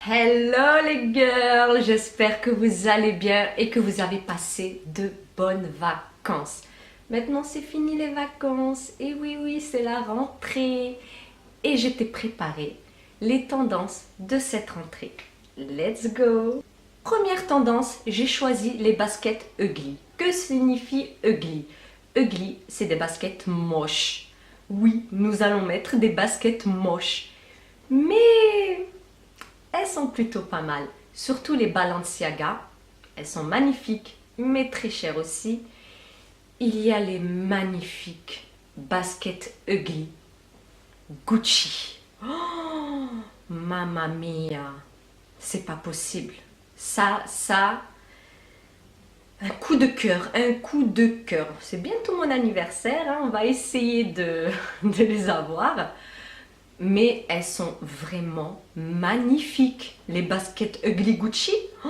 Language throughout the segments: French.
Hello les girls, j'espère que vous allez bien et que vous avez passé de bonnes vacances. Maintenant c'est fini les vacances et oui c'est la rentrée et je t'ai préparé les tendances de cette rentrée. Let's go! Première tendance, j'ai choisi les baskets ugly. Que signifie ugly? Ugly, c'est des baskets moches. Oui, nous allons mettre des baskets moches. Mais elles sont plutôt pas mal. Surtout les Balenciaga. Elles sont magnifiques, mais très chères aussi. Il y a les magnifiques baskets ugly Gucci. Oh, mamma mia. C'est pas possible. Ça, un coup de cœur, un coup de cœur. C'est bientôt mon anniversaire, hein, on va essayer de les avoir. Mais elles sont vraiment magnifiques. Les baskets ugly Gucci. Oh,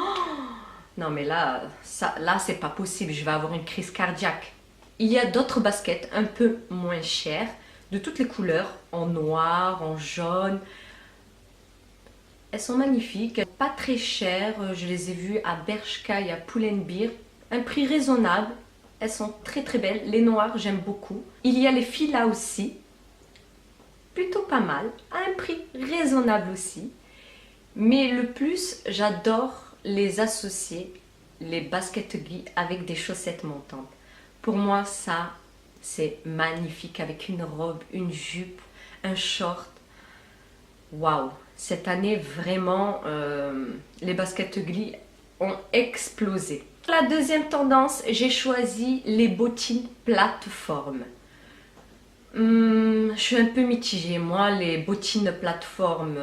non mais là c'est pas possible, je vais avoir une crise cardiaque. Il y a d'autres baskets un peu moins chères, de toutes les couleurs, en noir, en jaune. Elles sont magnifiques, pas très chères, je les ai vues à Bershka et à Pull&Bear. Un prix raisonnable, elles sont très belles, les noires j'aime beaucoup. Il y a les Fila aussi, plutôt pas mal, à un prix raisonnable aussi. Mais le plus, j'adore les associer, les baskets ugly avec des chaussettes montantes. Pour moi, ça, c'est magnifique avec une robe, une jupe, un short. Waouh! Cette année, vraiment, les baskets ugly ont explosé. La deuxième tendance, j'ai choisi les bottines plateforme. Je suis un peu mitigée. Moi, les bottines plateforme,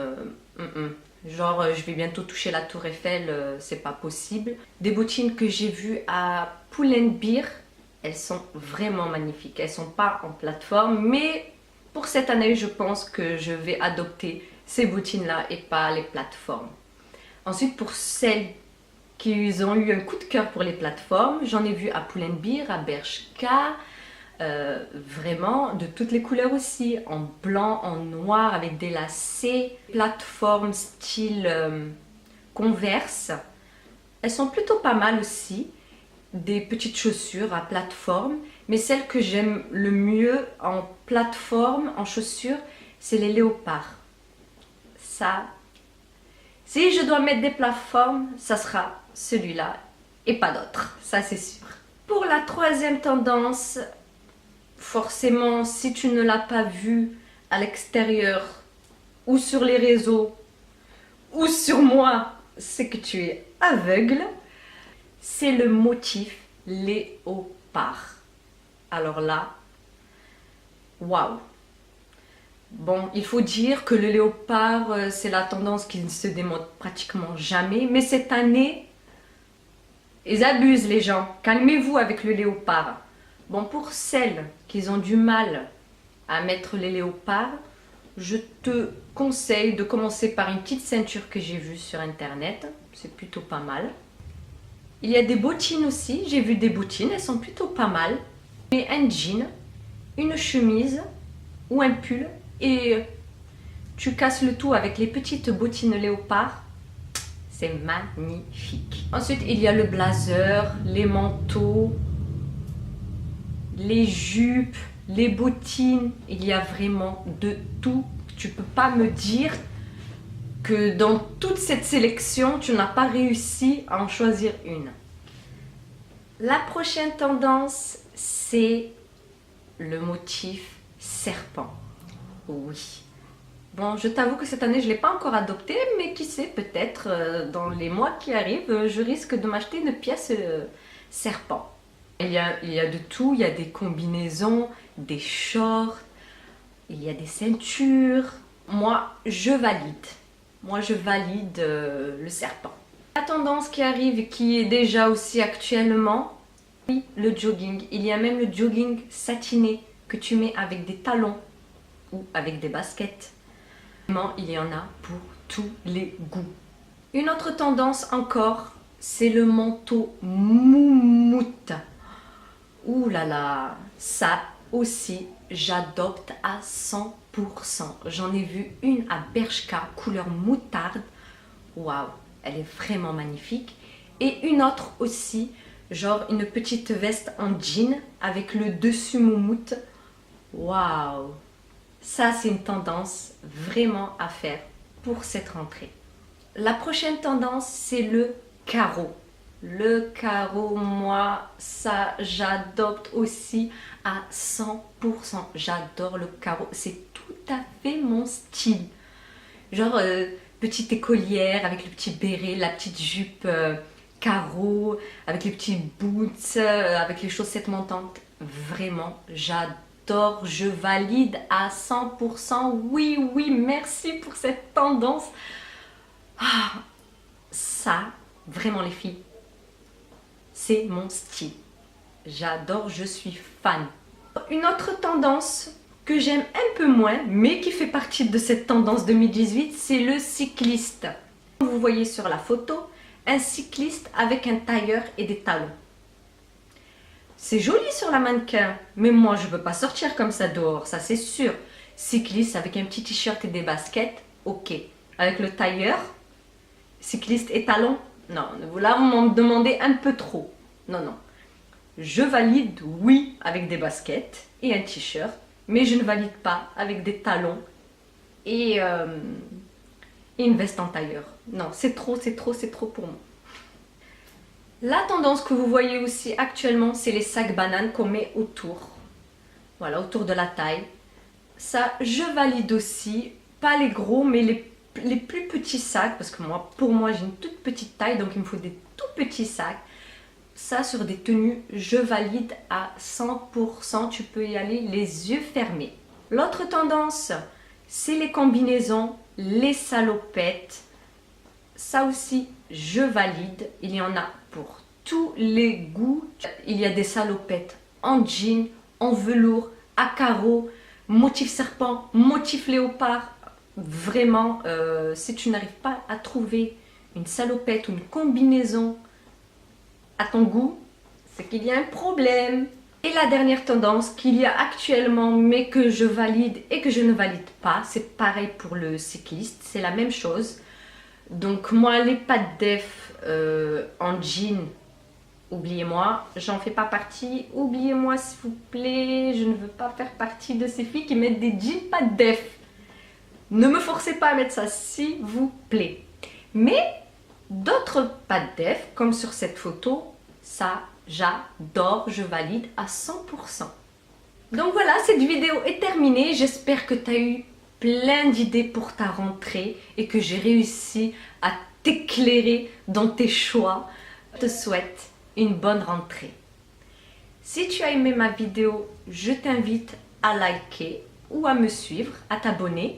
genre je vais bientôt toucher la Tour Eiffel, c'est pas possible. Des bottines que j'ai vues à Pull&Bear, elles sont vraiment magnifiques. Elles sont pas en plateforme, mais pour cette année, je pense que je vais adopter ces bottines-là et pas les plateformes. Ensuite, pour celles qui ont eu un coup de cœur pour les plateformes, j'en ai vu à Pull&Bear, à Bershka, vraiment de toutes les couleurs aussi, en blanc, en noir, avec des lacets, plateformes style Converse. Elles sont plutôt pas mal aussi, des petites chaussures à plateforme, mais celles que j'aime le mieux en plateforme, en chaussures, c'est les léopards. Ça, si je dois mettre des plateformes, ça sera celui-là et pas d'autre, ça c'est sûr. Pour la troisième tendance, forcément, si tu ne l'as pas vu à l'extérieur ou sur les réseaux ou sur moi, c'est que tu es aveugle. C'est le motif léopard. Alors là, waouh! Bon, il faut dire que le léopard, c'est la tendance qui ne se démonte pratiquement jamais. Mais cette année, ils abusent les gens. Calmez-vous avec le léopard. Bon, pour celles qui ont du mal à mettre les léopards, je te conseille de commencer par une petite ceinture que j'ai vue sur internet. C'est plutôt pas mal. Il y a des bottines aussi. J'ai vu des bottines, elles sont plutôt pas mal. Mais un jean, une chemise ou un pull et tu casses le tout avec les petites bottines léopard. C'est magnifique. Ensuite, il y a le blazer, les manteaux, les jupes, les bottines, il y a vraiment de tout. Tu peux pas me dire que dans toute cette sélection, tu n'as pas réussi à en choisir une. La prochaine tendance, c'est le motif serpent. Oui. Bon, je t'avoue que cette année, je ne l'ai pas encore adopté, mais qui sait, peut-être dans les mois qui arrivent, je risque de m'acheter une pièce serpent. Il y a de tout, il y a des combinaisons, des shorts, il y a des ceintures. Moi, je valide. Moi, je valide le serpent. La tendance qui arrive et qui est déjà aussi actuellement, oui, le jogging. Il y a même le jogging satiné que tu mets avec des talons ou avec des baskets. Vraiment, il y en a pour tous les goûts. Une autre tendance encore, c'est le manteau moumoute. Ouh là là, ça aussi, j'adopte à 100%. J'en ai vu une à Bershka, couleur moutarde. Waouh, elle est vraiment magnifique. Et une autre aussi, genre une petite veste en jean avec le dessus moumoute. Waouh, ça c'est une tendance vraiment à faire pour cette rentrée. La prochaine tendance, c'est le carreau. Le carreau, moi, ça j'adopte aussi à 100%. J'adore le carreau, c'est tout à fait mon style. Genre petite écolière avec le petit béret, la petite jupe carreau, avec les petits boots, avec les chaussettes montantes. Vraiment, j'adore, je valide à 100%. Oui, oui, merci pour cette tendance. Ah, ça, vraiment les filles, c'est mon style. J'adore, je suis fan. Une autre tendance que j'aime un peu moins, mais qui fait partie de cette tendance 2018, c'est le cycliste. Vous voyez sur la photo, un cycliste avec un tailleur et des talons. C'est joli sur la mannequin, mais moi je ne peux pas sortir comme ça dehors, ça c'est sûr. Cycliste avec un petit t-shirt et des baskets, ok. Avec le tailleur, cycliste et talons, non, là vous m'en demandez un peu trop. Non, non. Je valide, oui, avec des baskets et un t-shirt, mais je ne valide pas avec des talons et une veste en tailleur. Non, c'est trop pour moi. La tendance que vous voyez aussi actuellement, c'est les sacs bananes qu'on met autour. Voilà, autour de la taille. Ça, je valide aussi. Pas les gros, mais les plus petits sacs. Parce que moi, pour moi, j'ai une toute petite taille, donc il me faut des tout petits sacs. Ça, sur des tenues, je valide à 100%. Tu peux y aller les yeux fermés. L'autre tendance, c'est les combinaisons, les salopettes. Ça aussi, je valide. Il y en a pour tous les goûts. Il y a des salopettes en jean, en velours, à carreaux, motif serpent, motif léopard. Vraiment, si tu n'arrives pas à trouver une salopette ou une combinaison à ton goût, c'est qu'il y a un problème. Et la dernière tendance qu'il y a actuellement, mais que je valide et que je ne valide pas, c'est pareil pour le cycliste, c'est la même chose. Donc moi, les pattes def en jean, oubliez-moi, j'en fais pas partie. Oubliez-moi s'il vous plaît, je ne veux pas faire partie de ces filles qui mettent des jeans pattes def. Ne me forcez pas à mettre ça, s'il vous plaît. Mais d'autres pattes def, comme sur cette photo, ça j'adore, je valide à 100%. Donc voilà, cette vidéo est terminée. J'espère que tu as eu plein d'idées pour ta rentrée et que j'ai réussi à t'éclairer dans tes choix. Je te souhaite une bonne rentrée. Si tu as aimé ma vidéo, je t'invite à liker ou à me suivre, à t'abonner.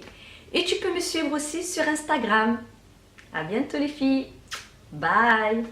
Et tu peux me suivre aussi sur Instagram. À bientôt les filles. Bye.